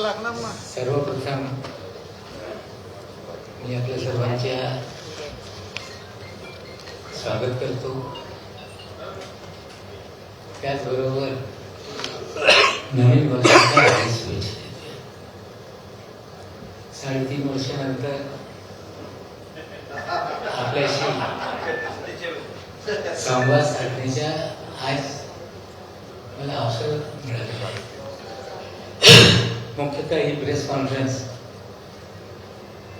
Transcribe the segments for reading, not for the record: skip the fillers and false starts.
सर्वप्रथम मी आपल्या सर्वांच्या स्वागत करतो. त्याचबरोबर नवीन वर्षाच्या शुभेच्छा देतो. 3.5 वर्षानंतर आपल्याशी संवाद साधण्याच्या आज मला अवसर मिळालेला आहे. मुख्यतः ही प्रेस कॉन्फरन्स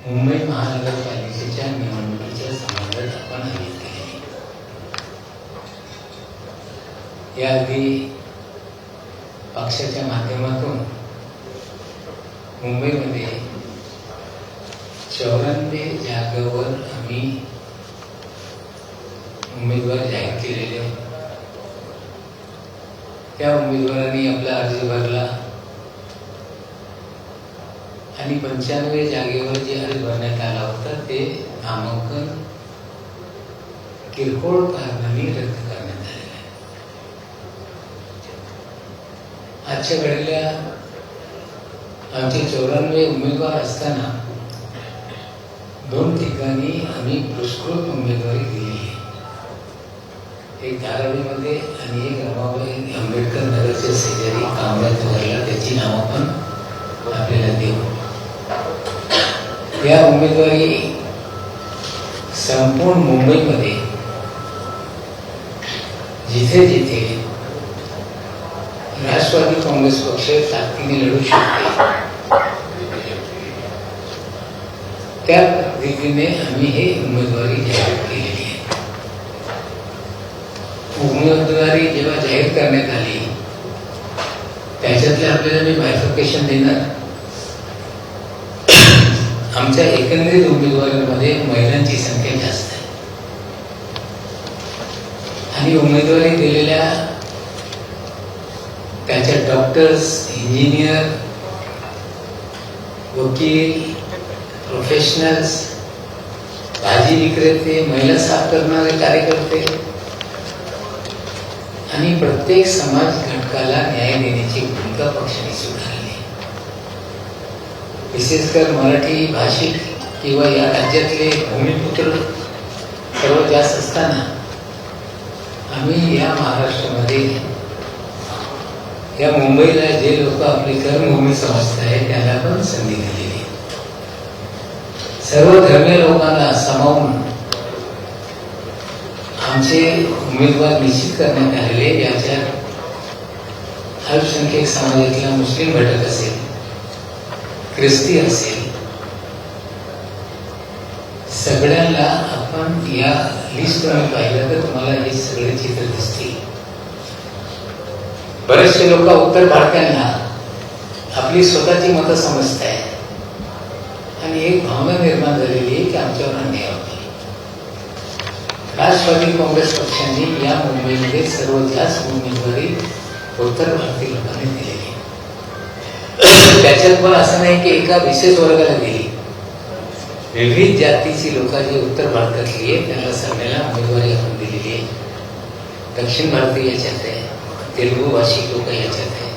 मुंबई महानगरपालिकेच्या निवडणुकीच्या संबंधात आपण आयोजित केली. याआधी पक्षाच्या माध्यमातून मुंबईमध्ये 94 जागांवर आम्ही उमेदवार जाहीर केलेले. त्या उमेदवारांनी आपला अर्ज भरला आणि 95 जागेवर जे अर्ज भरण्यात आला होता ते नामांकन किरकोळ कारणांनी रद्द करण्यात आले. आजच्या घडीला आमचे 94 उमेदवार असताना 2 ठिकाणी आम्ही पुरस्कृत उमेदवारी दिली आहे. एक धारावीमध्ये आणि एक रमाबाई आंबेडकर नगरच्या शेजारी कामराज नगरला. त्याची नावं पण आपल्याला देऊ. या उमेदवारी संपूर्ण मुंबईमध्ये जिथे जिथे राष्ट्रवादी काँग्रेस पक्ष ताकदीने लढू शकते त्या रीतीने आम्ही हे उमेदवारी जाहीर केलेली आहे. उमेदवारी जेव्हा जाहीर करण्यात आली त्याच्यातले आपल्याला मी बायफर्केशन देणार. आमच्या एकंदरीत उमेदवारांमध्ये महिलांची संख्या जास्त आहे आणि उमेदवारी दिलेल्या त्याच्या डॉक्टर्स, इंजिनियर, वकील, प्रोफेशनल्स, भाजी विक्रेते, महिला साफ करणारे कार्यकर्ते आणि प्रत्येक समाज घटकाला न्याय देण्याची भूमिका पक्षाने स्वीकारली. विशेषकर मराठी भाषिक किंवा या राज्यातले भूमिपुत्र सर्वात जास्त असताना आम्ही या महाराष्ट्रामध्ये या मुंबईला जे लोक आपली कर्मभूमी समजत आहेत त्याला पण संधी दिलेली. सर्व धर्मीय लोकांना सामावून आमचे उमेदवार निश्चित करण्यात आलेले. याच्यात अल्पसंख्याक समाजातला मुस्लिम घटक असेल, ख्रिस्ती असेल, सगळ्यांना आपण या लिस्टमध्ये पाहिलं तर तुम्हाला हे सगळे चित्र दिसतील. बरेचसे लोक उत्तर भारतीयांना आपली स्वतःची मतं समजत आहेत आणि एक भावना निर्माण झालेली आहे की आमच्यावर अन्याय होतो. राष्ट्रवादी काँग्रेस पक्षाने या मुंबईमध्ये सर्वात जास्त उमेदवारी उत्तर भारतीय लोकांनी दिलेली. त्याच्यात पण असं नाही की एका विशेष वर्गाला दिली. विविध जातीची लोक जी उत्तर भारतातली आहे त्यांना सगळ्याला उमेदवारी आपण दिलेली आहे. दक्षिण भारतीय याच्यात आहे, तेलुगू भाषिक लोक याच्यात आहे.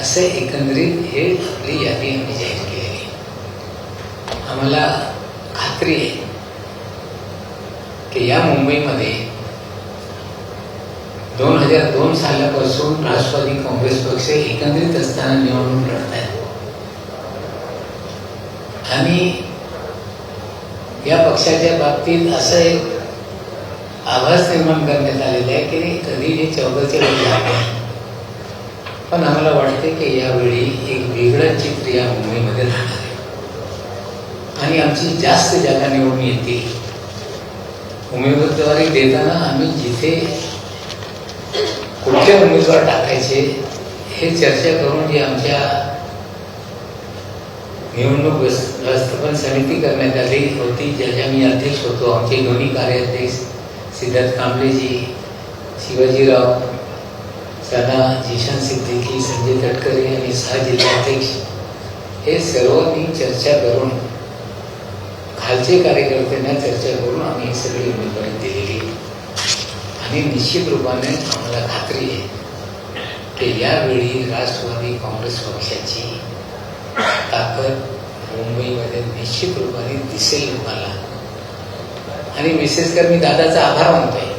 असं एकंदरीत हे आपली यादी आम्ही जाहीर केलेली. आम्हाला खात्री आहे की या मुंबईमध्ये 2002 सालापासून राष्ट्रवादी काँग्रेस पक्ष एकत्रित असताना निवडणूक लढत आहे आणि या पक्षाच्या बाबतीत असं एक आभास निर्माण करण्यात आलेला आहे की कधी हे 14च्या वेळी आहे. पण आम्हाला वाटते की यावेळी एक वेगळं चित्र या मुंबईमध्ये राहणार आहे आणि आमची जास्त जागा निवडून येतील. उमेदवारी देताना आम्ही जिथे कुठले उमेदवार टाकायचे हे चर्चा करून जी आमच्या निवडणूक व्यवस्थापन समिती करण्यात आली होती, ज्याच्या मी अध्यक्ष होतो. आमचे दोन्ही कार्याध्यक्ष सिद्धार्थ कांबळेजी, शिवाजीराव सदा, जिशान सिद्दीकी, संजय तटकरे आणि 6 जिल्हाध्यक्ष हे सर्वांनी चर्चा करून खालचे कार्यकर्त्यांना चर्चा करून आम्ही सगळी उमेदवारी दिलेली आणि निश्चित रूपाने आम्हाला खात्री आहे की यावेळी राष्ट्रवादी काँग्रेस पक्षाची ताकद मुंबईमध्ये निश्चित रूपाने दिसेल तुम्हाला. आणि विशेष कर मी दादाचा आभार मानतोय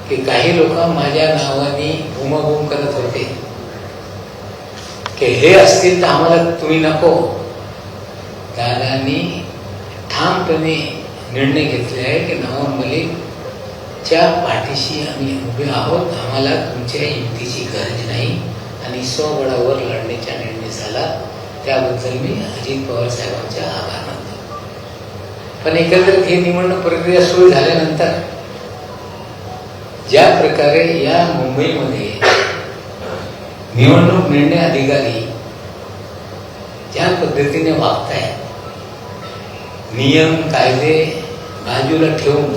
की काही लोक माझ्या नावाने भूमभूम करत होते की हे असतील तर आम्हाला तुम्ही नको. दादांनी ठामपणे निर्णय घेतले आहे की नवाब मलिकच्या पाठीशी आम्ही उभे आहोत. आम्हाला तुमच्या युक्तीची गरज नाही आणि स्वबळावर लढण्याचा निर्णय झाला. त्याबद्दल मी अजित पवार साहेबांचा आभार मानतो. पण एकंदरीत ही निवडणूक प्रक्रिया सुरू झाल्यानंतर ज्या प्रकारे या मुंबईमध्ये निवडणूक निर्णय अधिकारी ज्या पद्धतीने वागतायत, नियम कायदे बाजूला ठेवून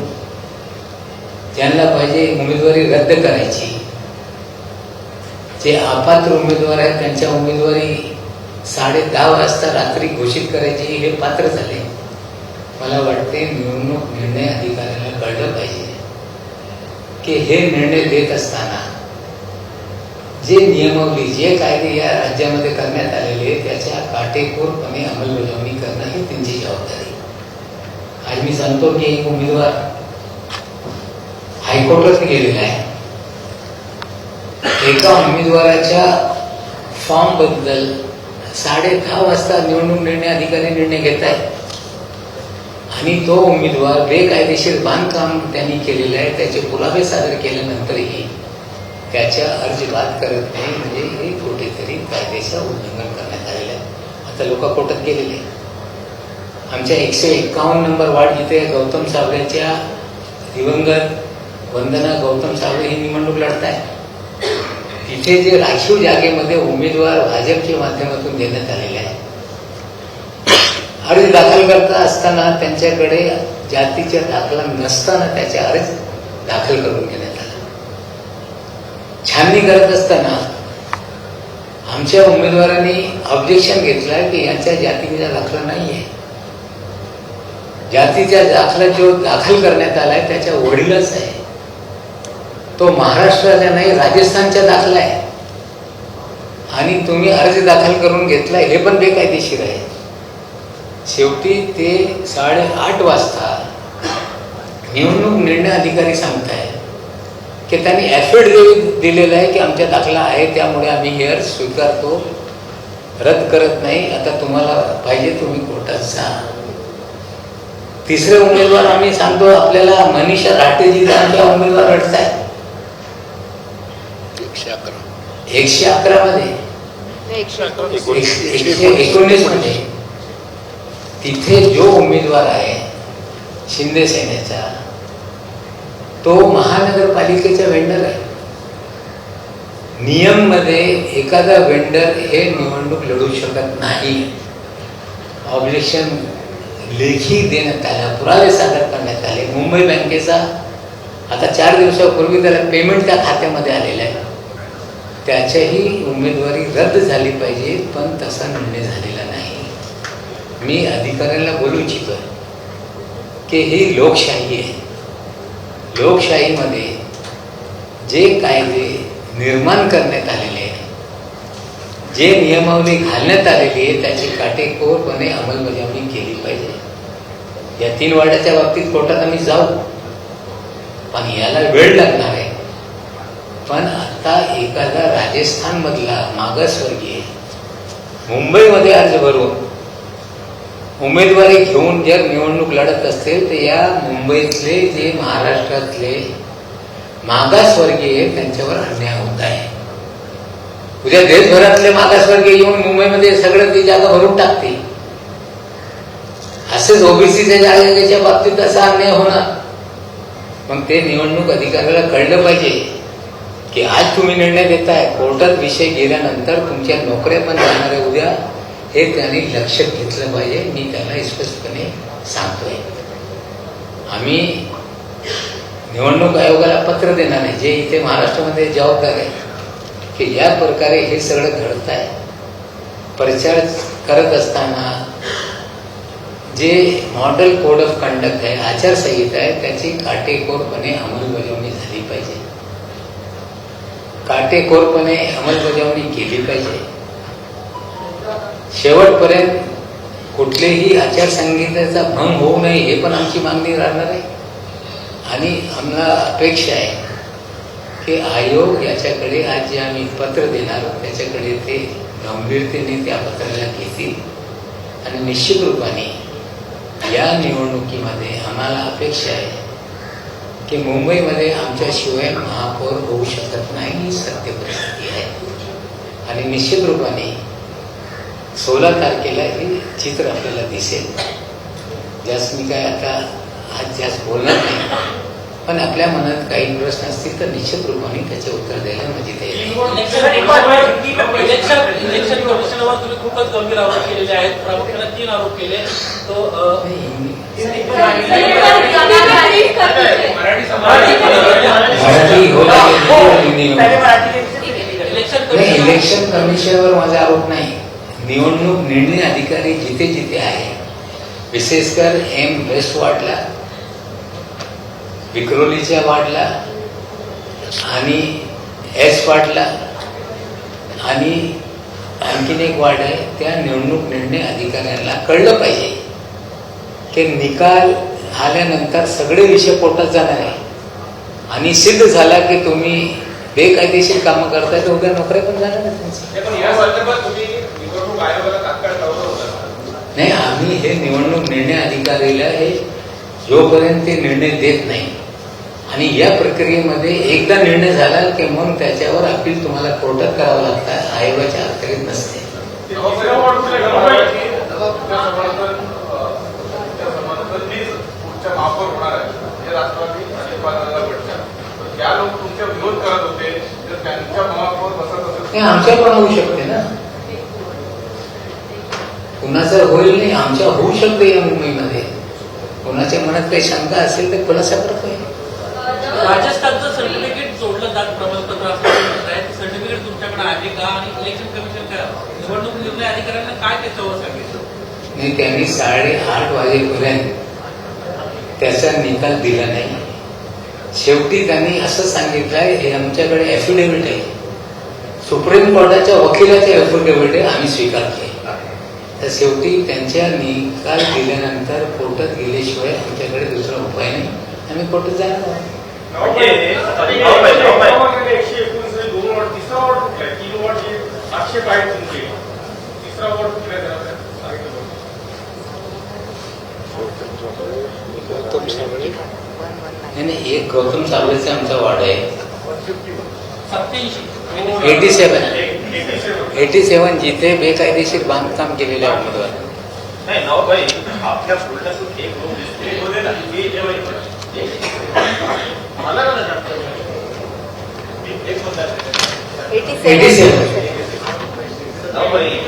त्यांना पाहिजे उमेदवारी रद्द करायची, जे अपात्र उमेदवार आहेत त्यांच्या उमेदवारी 10:30 वाजता रात्री घोषित करायची, हे पात्र झाले. मला वाटते निवडणूक निर्णय अधिकाऱ्याला कळलं पाहिजे की हे निर्णय देत असताना जे नियमावली जे कायदे या राज्यामध्ये करण्यात आलेले त्याच्या काटेकोरपणे अंमलबजावणी करणं ही त्यांची जबाबदारी. आज मी सांगतो की एक उमेदवार हायकोर्टात गेलेला आहे. एका उमेदवाराच्या फॉर्म बद्दल 10:30 वाजता निवडणूक निर्णय अधिकारी निर्णय घेत आहेत आणि तो उमेदवार बेकायदेशीर बांधकाम त्यांनी केलेलं आहे. त्याचे पुरावे सादर केल्यानंतरही त्याच्या अर्ज बाद करत नाही. म्हणजे हे कुठेतरी कायद्याचं उल्लंघन करण्यात आलेलं आहे. आता लोक कोर्टात गेलेले. आमच्या 151 नंबर वार्ड जिथे गौतम साबळेच्या दिवंगत वंदना गौतम साबळे ही निवडणूक लढत आहे. तिथे जे राखीव जागेमध्ये उमेदवार भाजपच्या माध्यमातून देण्यात आलेले आहे. अर्ज दाखल करता असताना त्यांच्याकडे जातीचा दाखला नसताना त्याचे अर्ज दाखल करून घेण्यात आला. छाननी करत असताना आमच्या उमेदवारांनी ऑब्जेक्शन घेतलं की यांच्या जातीचा दाखला नाहीये. जातीचा दाखला जो दाखल करण्यात आलाय त्याच्या वडिलाच आहे. तो महाराष्ट्राचा नाही राजस्थानचा दाखला आहे आणि तुम्ही अर्ज दाखल करून घेतलाय हे पण बेकायदेशीर आहे. शेवटी ते 8:30 वाजता निवडणूक निर्णय अधिकारी सांगताय की त्यांनी ॲफिडेव्हिट दिलेलं आहे की आमचा दाखला आहे त्यामुळे आम्ही हे अर्ज स्वीकारतो, रद्द करत नाही. आता तुम्हाला पाहिजे तुम्ही कोर्टात जा. तिसरे उमेदवार आम्ही सांगतो आपल्याला मनीषा राटेजी आमच्या उमेदवार अडत आहे 111 मध्ये 119 मध्ये. तिथे जो उमेदवार आहे शिंदे सेनेचा तो महानगरपालिकेचा वेंडर आहे. नियम मध्ये एखादा वेंडर हे निवडणूक लढू शकत नाही. ऑब्जेक्शन लेखी देण्यात आला, पुरावे सादर करण्यात आले. मुंबई बँकेचा आता 4 दिवसापूर्वी त्याला पेमेंट त्या खात्यामध्ये आलेलं आहे. त्याच्याही उमेदवारी रद्द झाली पाहिजे पण तसा निर्णय झालेला नाही. मी अधिकाऱ्यांना बोलू इच्छितो की ही लोकशाही आहे. लोकशाहीमध्ये जे कायदे निर्माण करण्यात आलेले आहे, जे नियमावली घालण्यात आलेली आहे त्याची काटेकोरपणे अंमलबजावणी केली पाहिजे. या 3 वाड्याच्या बाबतीत कोर्टात आम्ही जाऊ पण याला वेळ लागणार आहे. पण आता एखादा राजस्थान मधला मागासवर्गीय मुंबईमध्ये अर्ज भरून उमेदवारी घेऊन जर निवडणूक लढत असतील तर या मुंबईतले जे महाराष्ट्रातले मागासवर्गीय त्यांच्यावर अन्याय होत आहे. उद्या देशभरातले मागासवर्गीय येऊन मुंबईमध्ये सगळं ती जागा भरून टाकतील. असेच ओबीसीच्या जागेच्या बाबतीत असा अन्याय होणार. मग ते निवडणूक अधिकाऱ्याला कळलं पाहिजे की आज तुम्ही निर्णय देताय, कोर्टात विषय गेल्यानंतर तुमच्या नोकऱ्या पण जाणार आहे उद्या, हे त्यांनी लक्षात घेतलं पाहिजे. मी त्याला स्पष्टपणे सांगतोय. आम्ही निवडणूक आयोगाला पत्र देणार आहे जे इथे महाराष्ट्रामध्ये जबाबदार आहे की या प्रकारे हे सगळं घडत आहे. प्रचार करत असताना जे मॉडेल कोड ऑफ कंडक्ट आहे, आचारसंहिता आहे, त्याची काटेकोरपणे अंमलबजावणी झाली पाहिजे. काटेकोरपणे अंमलबजावणी केली पाहिजे. शेवटपर्यंत कुठलेही आचारसंहितेचा भंग होऊ नये हे पण आमची मागणी राहणार आहे. आणि आम्हाला अपेक्षा आहे की आयोग याच्याकडे आज जे आम्ही पत्र देणार आहोत त्याच्याकडे ते गंभीरतेने त्या पत्राला घेतील. आणि निश्चित रूपाने या निवडणुकीमध्ये आम्हाला अपेक्षा आहे की मुंबईमध्ये आमच्याशिवाय महापौर होऊ शकत नाही ही सत्य परिस्थिती आहे. आणि निश्चित रूपाने 16 तारखेला हे चित्र आपल्याला दिसेल. जास्त मी काय आता आज जास्त बोलणार नाही, पण आपल्या मनात काही प्रश्न असतील तर निश्चित रूपाने त्याचे उत्तर द्यायला माझी तयारी आहे. इलेक्शन कमिशनवर तुम्ही खूपच गंभीर आरोप केलेले आहेत. प्रामुख्याने 3 आरोप केले. तो इलेक्शन कमिशनवर माझा आरोप नाही. निवडणूक निर्णय अधिकारी जिथे जिथे आहे, विशेषकर वेस्ट वार्डला, विक्रोलीच्या वार्डला आणि एस वार्डला आणि आणखीन एक वार्ड आहे, त्या निवडणूक निर्णय अधिकाऱ्यांना कळलं पाहिजे की निकाल आल्यानंतर सगळे विषय कोर्टात जाणार आहे. आणि सिद्ध झाला की तुम्ही बेकायदेशीर कामं करताय तर उद्या नोकऱ्या पण जाणार नाही. आम्ही हे निवडणूक निर्णय अधिकारीला हे जोपर्यंत ते निर्णय देत नाही आणि या प्रक्रियेमध्ये एकदा निर्णय झाला की मग त्याच्यावर अपील तुम्हाला कोर्टात करावं लागतं, आयोगाच्या अखत्यारीत नसते. आमच्या पण होऊ शकते ना, कुणाचं होईल नाही, आमच्या होऊ शकते. या मुंबईमध्ये कोणाच्या मनात काही शंका असेल तर खुलासा करतोय. राजस्थानचं सर्टिफिकेट जोडलं जात प्रमाणपत्र असं सर्टिफिकेट तुमच्याकडे आहे का? आणि इलेक्शन कमिशन निवडणूक निर्णय अधिकाऱ्यांना काय त्याच्यावर सांगितलं? नाही, त्यांनी 8:30 वाजेपर्यंत त्याचा निकाल दिला नाही. शेवटी त्यांनी असं सांगितलंय हे आमच्याकडे ॲफिडेव्हिट आहे, सुप्रीम कोर्टाच्या वकिलाचे ॲफिडेव्हिट आहे, आम्ही स्वीकारले. तर शेवटी त्यांच्या निकाल दिल्यानंतर कोर्टात गेल्याशिवाय आमच्याकडे दुसरा उपाय नाही, आम्ही कोर्टात जाणार आहोत. नाही, एक गौतम साबळेचा आमचा वार्ड आहे 87 जिथे बेकायदेशीर बांधकाम केलेले आहे उमेदवार. आपल्या बुलढाण्यातून एक लोक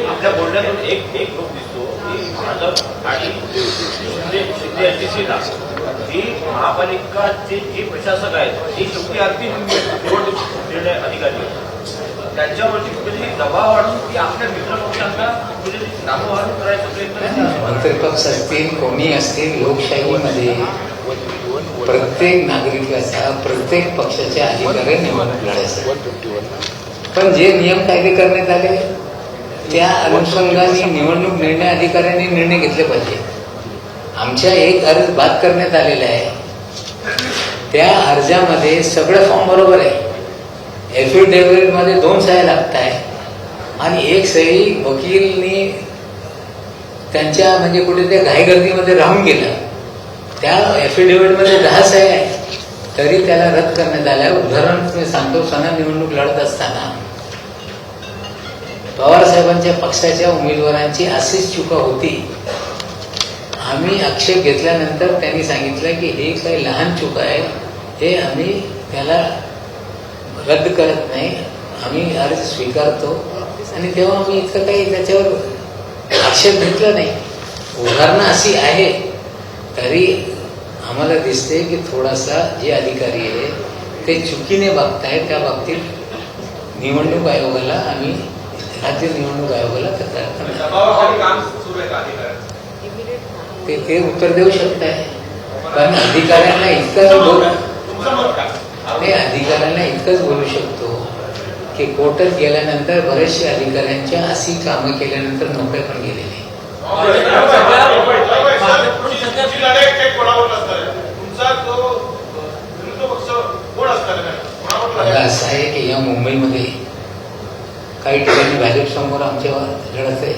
आपल्या बोलण्यातून एक लोक दिसतो की भाजप आणि ही महापालिकाचे जे प्रशासक आहेत हे शेवटी अगदी निवडणूक निर्णय अधिकारी त्यांच्यावरती कुठेतरी दबाव वाढून ती आपल्या मित्रपक्षांना कुठेतरी नामं वाढून करायचा प्रयत्न. मित्रपक्ष असतील, कोणी असतील, लोकशाहीमध्ये प्रत्येक नागरिकाचा प्रत्येक पक्षाच्या अधिकारी निवडणूक लढायचा. पण जे नियम कायदे करण्यात आले त्या अनुषंगाने निवडणूक निर्णय अधिकाऱ्यांनी निर्णय घेतले पाहिजे. आमच्या एक अर्ज बाद करण्यात आलेला आहे, त्या अर्जामध्ये सगळं फॉर्म बरोबर आहे. ॲफिडेव्हिट मध्ये 2 सह्या लागत आहे आणि एक सही वकीलनी त्यांच्या म्हणजे कुठे त्या घाईगर्दीमध्ये राहून गेलं. त्या ॲफिडेव्हिट मध्ये 10 सह्या आहे तरी त्याला रद्द करण्यात आल्या. उदाहरण मी सांगतो, सणा निवडणूक लढत असताना पवार साहेबांच्या पक्षाच्या उमेदवारांची अशीच चुका होती. आम्ही आक्षेप घेतल्यानंतर त्यांनी सांगितलं की हे काही लहान चुका आहे, हे आम्ही त्याला रद्द करत नाही, आम्ही अर्ज स्वीकारतो. आणि तेव्हा आम्ही इतकं काही त्याच्यावर आक्षेप घेतला नाही. उदाहरणं अशी आहे तरी आम्हाला दिसते की थोडासा जे अधिकारी आहे ते चुकीने बघताय. त्या बाबतीत निवडणूक आयोगाला आम्ही राज्य निवडणूक आयोगाला तक्रार ते उत्तर देऊ शकताय. कारण अधिकाऱ्यांना इतकंच बोलू शकतो की कोर्टात गेल्यानंतर बरेचशे अधिकाऱ्यांच्या अशी कामं केल्यानंतर नोकऱ्या पण गेलेली. तुमची लढाई थेट कोणावर असणार आहे? तुमचा जो विरोधी पक्ष कोण असणार आहे? कोणावर मला लढाई? असं आहे की या मुंबईमध्ये काही ठिकाणी भाजप समोर आमच्यावर लढत आहे,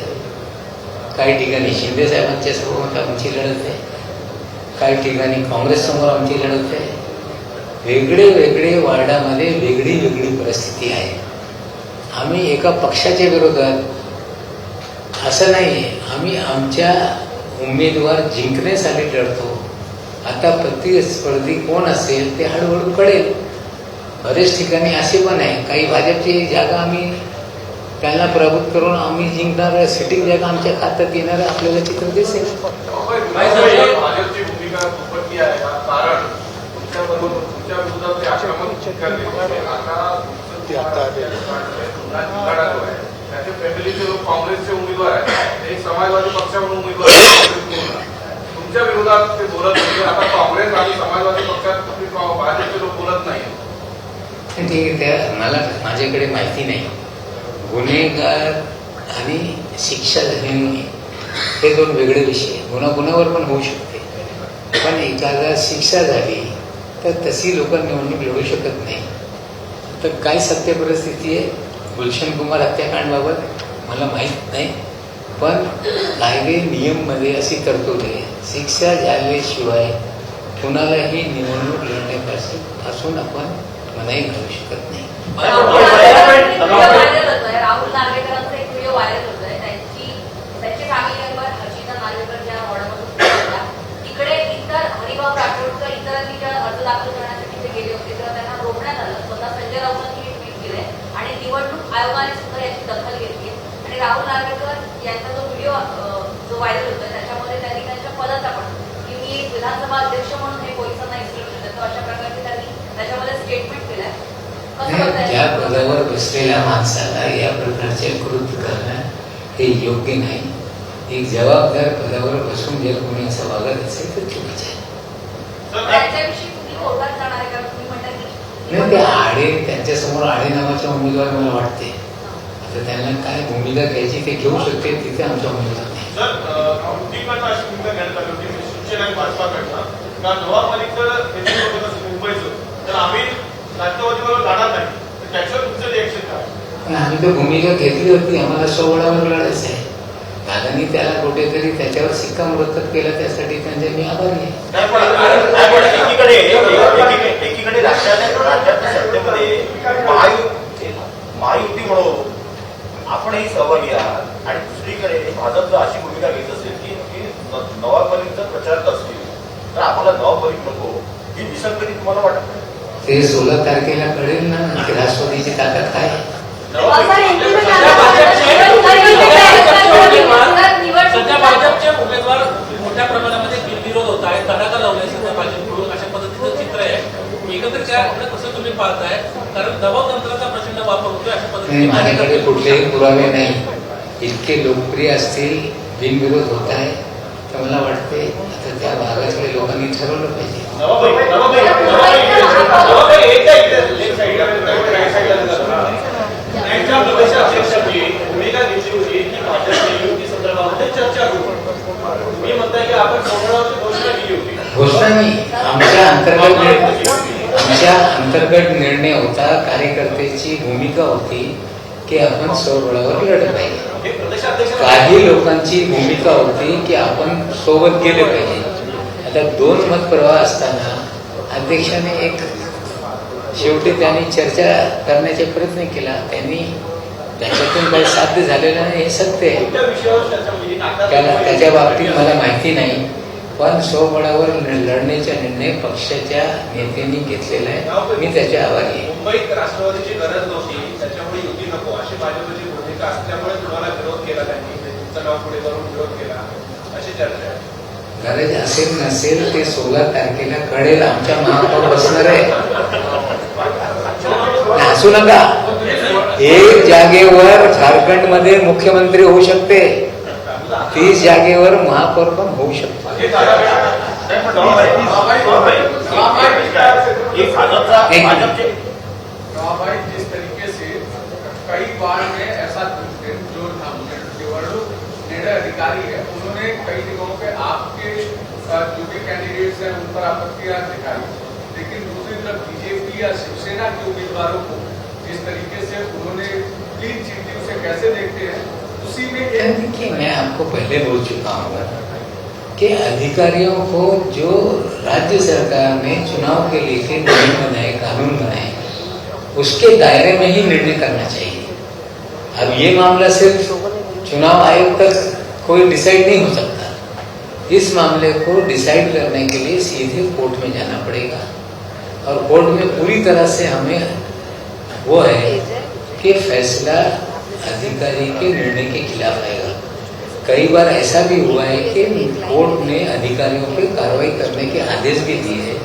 काही ठिकाणी शिंदे साहेबांच्या समोर आमची लढत आहे, काही ठिकाणी काँग्रेस समोर आमची लढत आहे. वेगळे वेगळे वार्डामध्ये वेगळी वेगळी परिस्थिती आहे. आम्ही एका पक्षाच्या विरोधात असं नाही, आम्ही आमच्या उमेदवार जिंकण्यासाठी लढतो. आता प्रतिस्पर्धी कोण असेल ते हळूहळू कळेल. बरेच ठिकाणी असे पण आहे, काही भाजपची जागा आम्ही त्यांना प्रभूत करून आम्ही जिंकणार, सिटिंग जागा आमच्या खात्यात येणार आपल्याला चित्र दिसेल. भाजपची भूमिका दुप्पटी आहे, कारण तुमच्याबरोबर तुमच्या विरोधात ते आक्रमण करणे आता त्याचे फॅमिलीचे लोक काँग्रेसचे उमेदवार आहेत, एक समाजवादी पक्षाकडून उमेदवार आहेत. तुमच्या विरोधात ते बोलत होते, आता काँग्रेस आणि समाजवादी पक्षात भाजपचे लोक बोलत नाही. ठीक आहे, त्या मला माझ्याकडे माहिती नाही. गुन्हेगार आणि शिक्षा झाली हे दोन वेगळे विषय. गुन्ह्यावर पण होऊ शकते, पण एखादा शिक्षा झाली तर तशी लोक निवडणूक लढू शकत नाही. तर काय सत्य परिस्थिती आहे गुलशन कुमार हत्याकांडबाबत मला माहीत नाही, पण कायदे नियममध्ये अशी तरतूद आहे, शिक्षा झाल्याशिवाय कुणालाही निवडणूक लढण्यापासून आपण मनाई घालू शकत नाही. राहुल नार्वेकरांचा एक व्हिडिओ व्हायरल होतोय. त्यांचे फॅमिली मेंबर हर्षिता नार्वेकर ज्या वॉर्डामधून तिकडे इतर हरिभाऊ राठोड इतरांनी ज्या अर्ज दाखल करण्यासाठी ते गेले होते तेव्हा त्यांना रोखण्यात आलं. स्वतः संजय राऊतांनी हे ट्विट केलंय आणि निवडणूक आयोगाने सुद्धा याची दखल घेतली. आणि राहुल नार्वेकर यांचा जो व्हिडिओ जो व्हायरल होतोय त्याच्यामध्ये त्यांनी त्यांच्या पदाचा पण की मी एक विधानसभा अध्यक्ष म्हणून हे पोलिसांना इन्स्ट्रक्शन देतो अशा प्रकारचे त्यांनी त्याच्यामध्ये स्टेटमेंट केलंय. त्या पदावर बसलेल्या माणसाला या प्रकारचे कृत्य करणं हे योग्य नाही. एक जबाबदार पदावर बसून जर कोणी असं वागत असेल तर चुकीचं आहे. त्याच्याविषयी तुम्ही कोर्टात जाणार आहे का? तुम्ही म्हणता की नाही, ते आडे त्यांच्यासमोर आडे नावाचा उमेदवार मला वाटते. आता त्यांना काय भूमिका घ्यायची ते घेऊ शकते, तिथे आमचा उमेदवार नाही. सर, युतीकडनं अशी भूमिका घेण्यात आली होती शिवसेना आणि भाजपाकडनं का नवाब मलिकचं मुंबईचं तर आम्ही राष्ट्रवादीबरोबर जाणार नाही, तर त्याच्यावर तुमचं रिएक्शन काय? पण आम्ही तर भूमिका घेतली होती, आम्हाला सोहळ्यावर लढायचं आहे. दादांनी त्याला कुठेतरी त्याच्यावर शिक्कामोर्तब केलं, त्यासाठी त्यांचे मी आभारी आहे. एकीकडे राज्याच्या सत्तेमध्ये महायुती म्हणून आपणही सहभागी आहात आणि दुसरीकडे भाजप जर अशी भूमिका घेत असेल की नवाब मलिकचा प्रचार असतील तर आपल्याला नवाब मलिक नको, ही विसंगती तुम्हाला वाटत नाही? ते 16 तारखेला कळेल ना की राष्ट्रवादीची ताकद काय. सध्या भाजपचे उमेदवार मोठ्या प्रमाणामध्ये बिनविरोध होत आहेत, तडाखा लावलाय सध्या भाजपकडून, अशा पद्धतीचं चित्र आहे. एकंदरीत काय कसं तुम्ही पाहताय? कारण दबाव तंत्राचा प्रचंड वापर होतोय अशा नाही, माझ्याकडे पद्धतीने कुठलेही पुरावे नाही. इतके लोकप्रिय असतील, बिनविरोध होत आहे, तर मला वाटते आता त्या भागातल्या लोकांनी ठरवलं पाहिजे. प्रदेशाध्यक्षांनी भूमिका घेतली होती की भाजपने युती संदर्भामध्ये चर्चा करू. मी म्हणताय की आपण सोहळ्यावरती घोषणा केली होती. घोषणा नाही, आमच्या अंतर्गत निर्णय होता, कार्यकर्त्याची भूमिका होती की आपण स्वबळावर लढलं पाहिजे. हे प्रदेशाध्यक्ष काही लोकांची भूमिका होती की आपण सोबत गेले पाहिजे. आता 2 मत प्रवाह असताना अध्यक्षाने एक शेवटी त्यांनी चर्चा करण्याचा प्रयत्न केला. त्यांनी त्याच्यातून काही साध्य झालेलं नाही, हे सत्य आहे. कोणत्या विषयावर चर्चा होती? त्याच्या बाबतीत मला माहिती नाही, पण स्वबळावर लढण्याचा निर्णय पक्षाच्या नेत्यांनी घेतलेला आहे. मी त्याच्या आभारी आहे. मुंबईत राष्ट्रवादीची गरज नव्हती, त्याच्यामुळे युती नको अशी भाजपची भूमिका असल्यामुळे तुम्हाला विरोध केला, त्यांनी तुमचं नाव पुढे करून विरोध केला अशी चर्चा आहे. गरज असेल नसेल ते 16 तारखेला कळेल. आमच्या महापौर बसणार आहे. हसू नका. एक जागेवर झारखंडमध्ये मुख्यमंत्री होऊ शकते, 30 जागेवर महापौर पण होऊ शकतो. जिस तरीके से कई बार में ऐसा जो निर्णय अधिकारी है उन्होंने कई जगहों पे आपके जो भी कैंडिडेट्स हैं उन पर आपत्तियां दिखाई, लेकिन दूसरी तरफ बीजेपी या शिवसेना के उम्मीदवारों को जिस तरीके से उन्होंने क्लीन चिट दी उसे कैसे देखते हैं? उसी में देखिए, मैं आपको पहले बोल चुका हूँ कि अधिकारियों को जो राज्य सरकार ने चुनाव के लिए नियम बनाए, कानून बनाए, उसके दायरे में ही निर्णय करना चाहिए। अब ये मामला सिर्फ चुनाव आयोग तक कोई डिसाइड नहीं हो सकता। इस मामले को डिसाइड करने के लिए सीधे कोर्ट में जाना पड़ेगा और कोर्ट में पूरी तरह से हमें वो है कि फैसला अधिकारी के निर्णय के खिलाफ आएगा। कई बार ऐसा भी हुआ है कि कोर्ट ने अधिकारियों पे कार्रवाई करने के आदेश भी दिए हैं।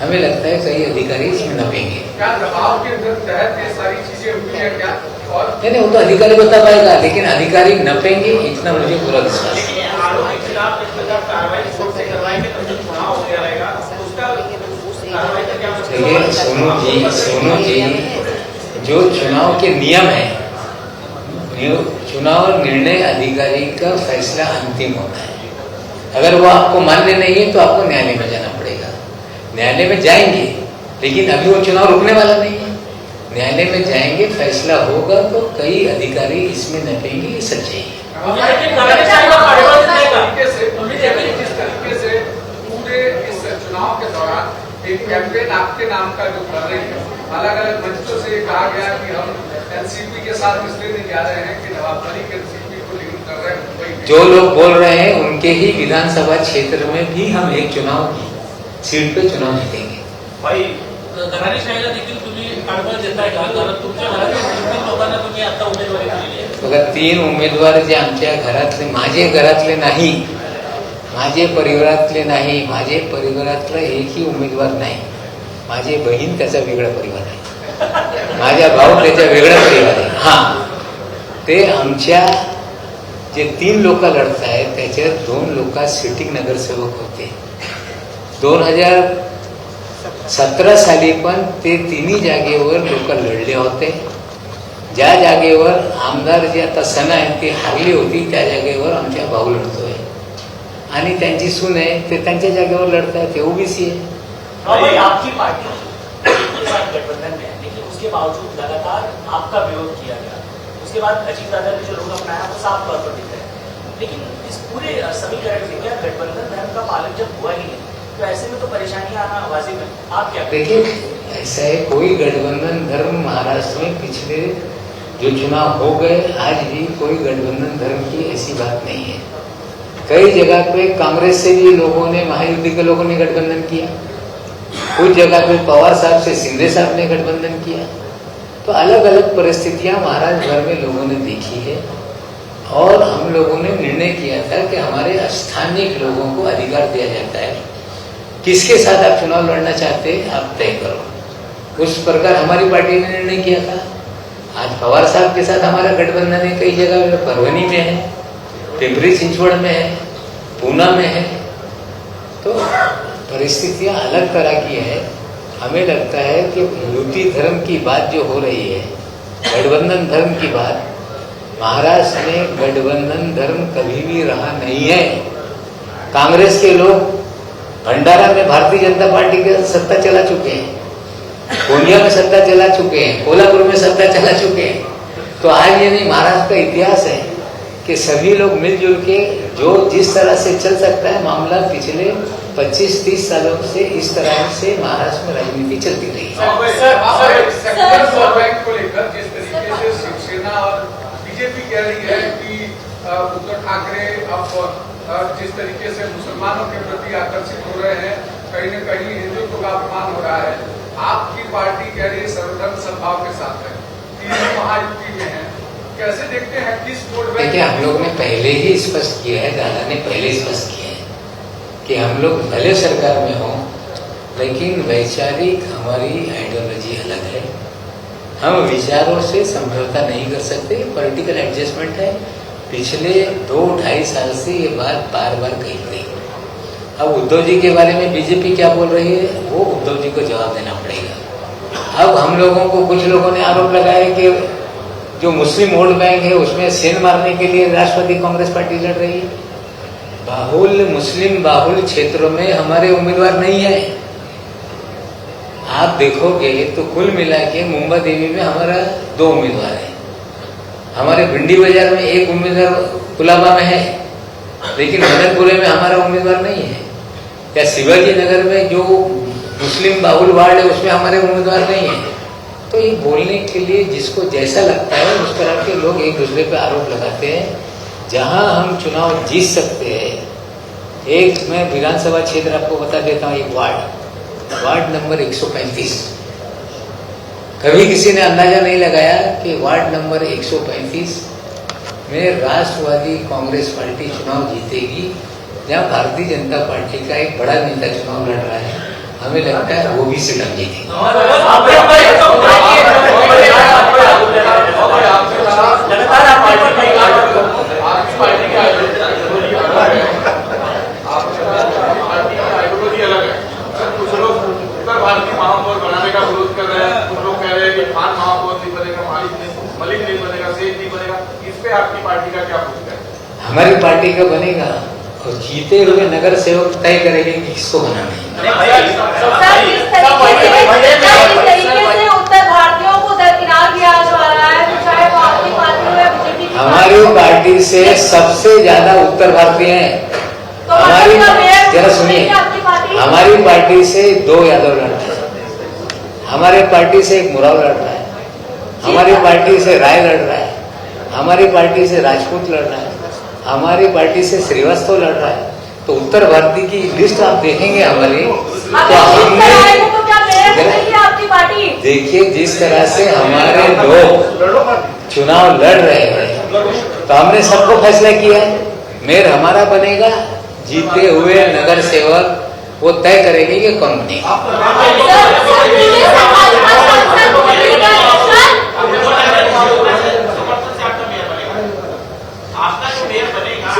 हमें लगता है कई अधिकारी इसमें नपेंगे। क्या दबाव के तहत ये सारी चीजें हुई है क्या? और नहीं, वो तो अधिकारी बता पाएगा, लेकिन अधिकारी नपेंगे इतना मुझे पूरा विश्वास है। लेकिन आरोप के खिलाफ इस प्रकार कार्रवाई कोर्ट से करवाएंगे तो जो चुनाव हो गया रहेगा उसका कार्रवाई का क्या मतलब? देखिए सोनू जी, जो चुनाव के नियम है, चुनाव निर्णय अधिकारी का फैसला अंतिम होता है। अगर वो आपको मान्य नहीं है तो आपको न्यायालय में जाना पड़ेगा। न्यायालय में जाएंगे, लेकिन अभी वो चुनाव रुकने वाला नहीं है। न्यायालय में जाएंगे, फैसला होगा तो कई अधिकारी इसमें नपेंगे, ये सच्चाई है। जिस तरीके से पूरे इस चुनाव के दौरान एक कैंपेन आपके नाम का जो कर रही है, अलग अलग मंचों से कहा गया कि हम एनसीपी के साथ इसलिए नहीं जा रहे हैं कि नवाब मलिक एनसीपी को लीड कर रहे हैं मुंबई में। जो लोग बोल रहे हैं उनके ही विधानसभा क्षेत्र में भी हम एक चुनाव की सीट पे चुनाव जीतेंगे। भाई घराणेशाहीला देखील तुम्ही पाठबळ देताय का? कारण तुमच्या घरातील 3 लोकांना तुम्ही आता उमेदवारी दिलेली आहे। बघा, 3 उमेदवार जे आमच्या घरातले, माझे घरातले नाही, माझे परिवारातले नाही, माझे परिवारातला एकही उमेदवार नाही। माझी बहीण त्याचा वेगळा परिवार आहे, माझा भाऊ त्याचा वेगळा परिवार आहे। हा, ते आमच्या जे 3 लोक लढत आहेत त्याच्यात 2 लोक सिटिंग नगरसेवक होते। 2017 साली पण ते 3 जागेवर लोक लढले होते। ज्या जागेवर आमदार जे आता सना आहेत ती हारली होती त्या जागेवर आमच्या भाऊ लढतोय आणि त्यांची सून आहे ते त्यांच्या जागेवर लढताय, ते ओबीसी आहे। भाई आपकी पार्टी के साथ गठबंधन में है, लेकिन उसके बावजूद लगातार आपका विरोध किया गया। उसके बाद अजीतदादा ने जो रोड अपनाया वो साफ तौर पर दिख रहा है। लेकिन इस पूरे समीकरण से क्या गठबंधन धर्म का पालन जब हुआ ही नहीं, तो ऐसे में तो परेशानियां आना वाजिब है। आप क्या करेंगे? देखिए, ऐसा है, कोई गठबंधन धर्म महाराष्ट्र में पिछले जो चुनाव हो गए आज भी कोई गठबंधन धर्म की ऐसी बात नहीं है। कई जगह पे कांग्रेस से भी लोगों ने, महायुति के लोगों ने गठबंधन किया, कुछ जगह पे पवार साहब से शिंदे साहब ने गठबंधन किया। तो अलग अलग परिस्थितियां महाराष्ट्र भर में लोगों ने देखी है और हम लोगों ने निर्णय किया था कि हमारे स्थानीय लोगों को अधिकार दिया जाता है, किसके साथ आप चुनाव लड़ना चाहते हैं आप तय करो। उस प्रकार हमारी पार्टी ने निर्णय किया था। आज पवार साहब के साथ हमारा गठबंधन है, कई जगह परभनी में है, पिंपरी चिंचवड़ में है, पूना में है। तो परिस्थितियां अलग तरह की है। हमें लगता है कि युति धर्म की बात जो हो रही है, गठबंधन धर्म की बात, महाराष्ट्र में गठबंधन धर्म कभी भी रहा नहीं है। कांग्रेस के लोग भंडारा में भारतीय जनता पार्टी के सत्ता चला चुके हैं, गोंदिया में सत्ता चला चुके हैं, कोल्हापुर में सत्ता चला चुके हैं। तो आज ये नहीं, महाराष्ट्र का इतिहास है कि सभी लोग मिलजुल के जो जिस तरह से चल सकता है मामला, पिछले 25-30 सालों से इस तरह से महाराष्ट्र में राजनीति चलती रही है। बैंक को लेकर जिस तरीके से शिवसेना और बीजेपी कह रही है कि उद्धव ठाकरे अब जिस तरीके से मुसलमानों के प्रति आकर्षित हो रहे हैं, कहीं न कहीं हिंदुत्व का अपमान हो रहा है। आपकी पार्टी कह रही है सर्वधर्म सद्भाव के साथ है, 3 महायुति में है, कैसे देखते हैं किस वोट बैंक? देखिए, हम लोग ने पहले ही स्पष्ट किया है, दादा ने पहले स्पष्ट किया है कि हम लोग भले सरकार में हों, लेकिन वैचारिक हमारी आइडियोलॉजी अलग है। हम विचारों से समझौता नहीं कर सकते, पॉलिटिकल एडजस्टमेंट है। पिछले 2-2.5 साल से ये बात बार बार कही गई। अब उद्धव जी के बारे में बीजेपी क्या बोल रही है वो उद्धव जी को जवाब देना पड़ेगा। अब हम लोगों को, कुछ लोगों ने आरोप लगाया कि जो मुस्लिम वोट बैंक है उसमें सेंध मारने के लिए राष्ट्रवादी कांग्रेस पार्टी लड़ रही है। बाहुल मुस्लिम बाहुल क्षेत्रों में हमारे उम्मीदवार नहीं है। आप देखोगे तो कुल मिला के मुंबा देवी में हमारा 2 उम्मीदवार है, हमारे भिंडी बाजार में 1 उम्मीदवार कुलाबा में है, लेकिन मदनपुरे में हमारा उम्मीदवार नहीं है। या शिवाजी नगर में जो मुस्लिम बाहुल वार्ड है उसमें हमारे उम्मीदवार नहीं है। तो ये बोलने के लिए जिसको जैसा लगता है उस तरह के लोग एक दूसरे पे आरोप लगाते हैं। जहां हम चुनाव जीत सकते हैं, एक मैं विधानसभा क्षेत्र आपको बता देता हूँ, एक वार्ड नंबर 135। कभी किसी ने अंदाजा नहीं लगाया कि वार्ड नंबर 135 में राष्ट्रवादी कांग्रेस पार्टी चुनाव जीतेगी, जहां भारतीय जनता पार्टी का एक बड़ा नेता चुनाव लड़ रहा है। हमें लगता है वो भी सीटम जीतेगी। भारतीय महापौर बनाने का विरोध कर रहे हैं, कुछ लोग कह रहे हैं कि खान महापौर नहीं बनेगा, मलिक नहीं बनेगा, सेठ नहीं बनेगा। इस पे आपकी पार्टी का क्या पूछता है? हमारी पार्टी का बनेगा और जीते हुए नगर सेवक तय करेंगे कि किसको बनाना है। उत्तर भारतीयों को दरकिनार किया जा रहा है, चाहे वो आपकी पार्टी हो या बीजेपी। हमारी पार्टी से सबसे ज्यादा उत्तर भारतीय हैं। हमारी जरा सुनिए, हमारी पार्टी से 2 यादव लड़ रहे हैं, हमारे पार्टी से 1 मुराव लड़ रहा है, हमारी पार्टी से राय लड़ रहा है, हमारी पार्टी से राजपूत लड़ रहा है, हमारी पार्टी से श्रीवास्तव लड़ रहा है। तो उत्तर भारतीय की लिस्ट आप देखेंगे हमारी, तो हमने देखिए जिस तरह से हमारे लोग चुनाव लड़ रहे हैं, तो हमने सबको फैसला किया है मेयर हमारा बनेगा, जीते हुए नगर सेवक वो तय करेंगे कि कौन बनेगा। आपका जो मेयर बनेगा,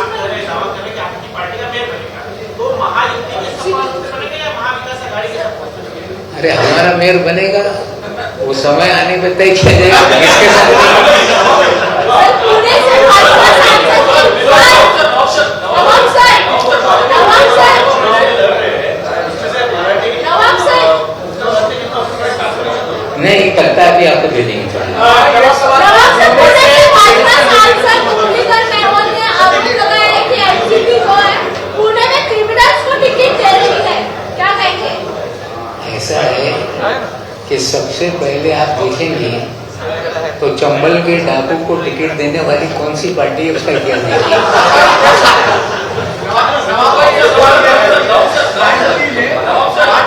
दावा करें कि आपकी पार्टी का मेयर बनेगा, तो महायुति के सपोर्ट से बनेगा या महाविकास आघाड़ी के सपोर्ट से बनेगा? अरे हमारा मेयर बनेगा, वो समय आने पे तय किया जाएगा किसके साथ। नहीं करता अभी आपको भेजेंगे। ऐसा है कि सबसे पहले आप देखेंगे तो चंबल के डाकू को टिकट देने वाली कौन सी पार्टी है उसका इतिहास देखिए।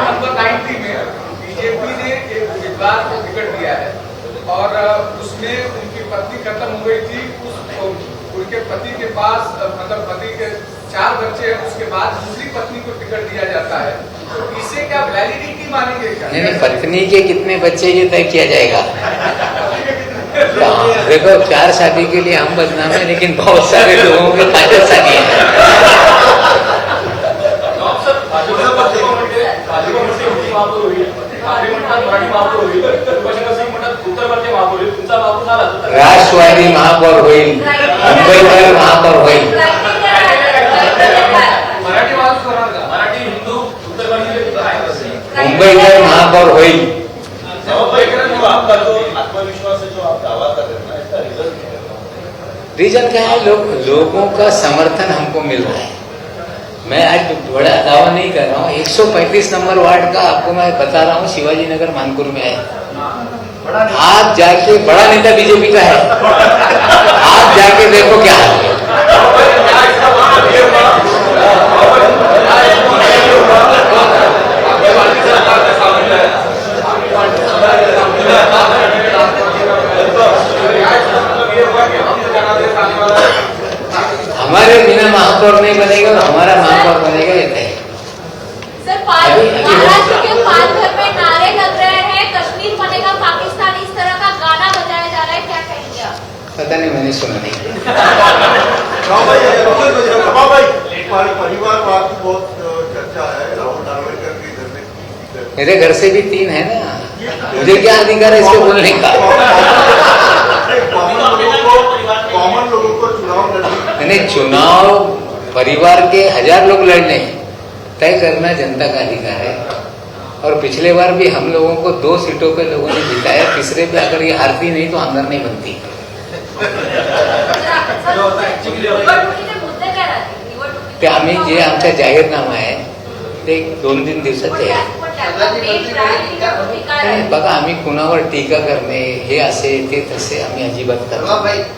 नंबर 90 में बीजेपी ने एक उम्मीदवार को टिकट दिया है और उसमें उनकी पत्नी खत्म हो गई थी। उनके पति के पास मतलब पति के 4 बच्चे हैं, उसके बाद दूसरी पत्नी को टिकट दिया जाता है। तो इसे क्या वैलिडिटी मानेंगे क्या? नहीं, पत्नी के कितने बच्चे ये तय किया जाएगा। देखो 4 शादी के लिए हम बदनाम है, लेकिन बहुत सारे लोगों के 5 शादी है। राष्ट्रवादी महापौर होईल, मुंबईकर महापौर होईल। मुंबईकर महापौर होईल। आपका जो आत्मविश्वास है, जो आप दावा कर रहे हैं ना, इसका रिजल्ट रीजन क्या है? लोगों का समर्थन हमको मिल रहा है। मैं आज बड़ा दावा नहीं कर रहा हूँ। 135 नंबर वार्ड का आपको मैं बता रहा हूँ, शिवाजी नगर मानपुर में है। आप जाके, बड़ा नेता बीजेपी का है, आप जाके देखो क्या हाल है। हमारे बिना महापौर नहीं बनेगा और हमारा महापौर बनेगा ये तय। सर, महाराष्ट्र के पालघर में नारे लग रहे हैं, कश्मीर बनेगा पाकिस्तान, इस तरह का गाना बजाया जा रहा है, क्या कहेंगे आप? पता नहीं, मैंने सुना नहीं। परिवारवाद की बहुत चर्चा है, राहुल नार्वेकर के घर में। मेरे घर से भी 3 है ना, मुझे क्या अधिकार है इसको बोलने का। मैंने चुनाव परिवार के 1000 लोग लड़ने तय करना जनता का अधिकार है। और पिछले बार भी हम लोगों को 2 सीटों पे लोगों ने जिताया, तीसरे पे अगर ये हारती नहीं तो आमदार नहीं बनती। निवडणुकीचे मुद्दे काय राहतील? निवडणुकीचे ते आम्ही जे आमचा जाहीरनामा आहे ते 2-3 दिवसात आहे. नाही, बघा आम्ही कुणावर टीका करणे हे असे ते तसे आम्ही अजिबात करतो.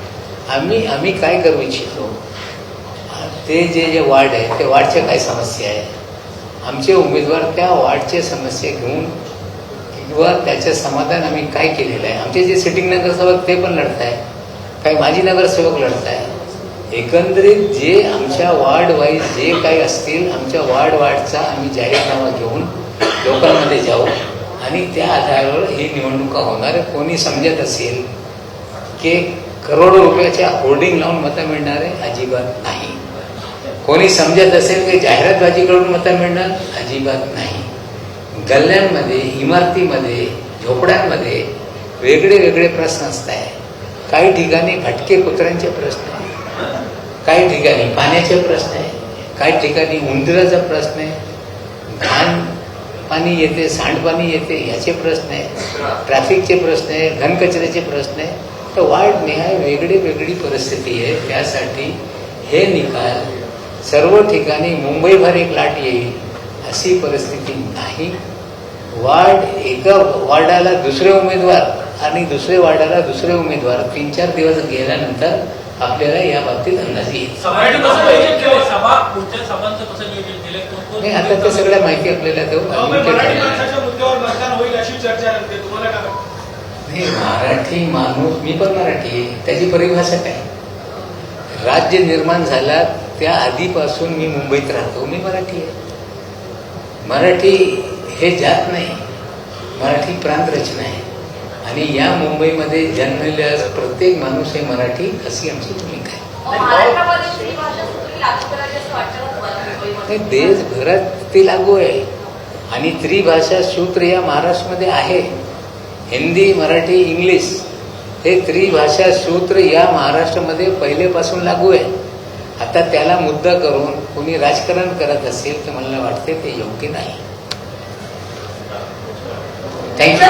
आम्ही काय करू इच्छितो, ते जे वार्ड आहे ते वार्डच्या काय समस्या आहे, आमचे उमेदवार त्या वार्डचे समस्या घेऊन किंवा त्याचे समाधान आम्ही काय केलेलं आहे. आमचे जे सिटिंग नगरसेवक ते पण लढत आहे, काही माजी नगरसेवक लढत आहे. एकंदरीत जे आमच्या वार्ड वाईज जे काही असतील आमच्या वार्डचा आम्ही जाहीरनामा घेऊन लोकांमध्ये जाऊ आणि त्या आधारावर ही निवडणुका होणार. कोणी समजत असेल की करोडो रुपयाच्या होर्डिंग लावून मतं मिळणार आहे, अजिबात नाही. कोणी समजत असेल की जाहिरातबाजी करून मतं मिळणार, अजिबात नाही. गल्ल्यांमध्ये, इमारतीमध्ये, झोपड्यांमध्ये वेगळे वेगळे प्रश्न असत आहे. काही ठिकाणी भटके कुत्र्यांचे प्रश्न आहे, काही ठिकाणी पाण्याचे प्रश्न आहे, काही ठिकाणी उंदराचा प्रश्न आहे, घाण पाणी येते, सांडपाणी येते याचे प्रश्न आहे, ट्रॅफिकचे प्रश्न आहे, घनकचऱ्याचे प्रश्न आहे. तर वार्ड निहाय वेगळी वेगळी परिस्थिती आहे. त्यासाठी हे निकाल सर्व ठिकाणी मुंबईभर एक लाट येईल अशी परिस्थिती नाही. एका वार्डाला दुसरे उमेदवार आणि दुसऱ्या वार्डाला दुसरे उमेदवार 3-4 दिवस गेल्यानंतर आपल्याला या बाबतीत अंदाज येईल. सभा पुढच्या सभांचं कसं नियोजन केलं? नाही, आता ते सगळ्या माहिती आपल्याला देऊ. मराठी माणसाच्या मुद्द्यावर मतदान होईल अशी चर्चा रंगते, तुम्हाला काय वाटतं? नाही, मराठी माणूस, मी पण मराठी आहे, त्याची परिभाषा काय? राज्य निर्माण झाला त्या आधीपासून मी मुंबईत राहतो, मी मराठी आहे. मराठी हे जात नाही, मराठी प्रांत रचना आहे आणि या मुंबईमध्ये जन्मलेला प्रत्येक माणूस हे मराठी अशी आमची भूमिका आहे. महाराष्ट्रामध्ये स्त्री भाषा सूत्र लागू करायची असं वाटतं का तुम्हाला? नाही, देशभरात ते लागू आहे आणि त्रिभाषा सूत्र या महाराष्ट्रामध्ये आहे. हिंदी, मराठी, इंग्लिश हे त्रिभाषा सूत्र या महाराष्ट्रामध्ये पहिलेपासून लागू आहे. आता त्याला मुद्दा करून कोणी राजकारण करत असेल तर मला वाटते ते योग्य नाही. थँक्यू.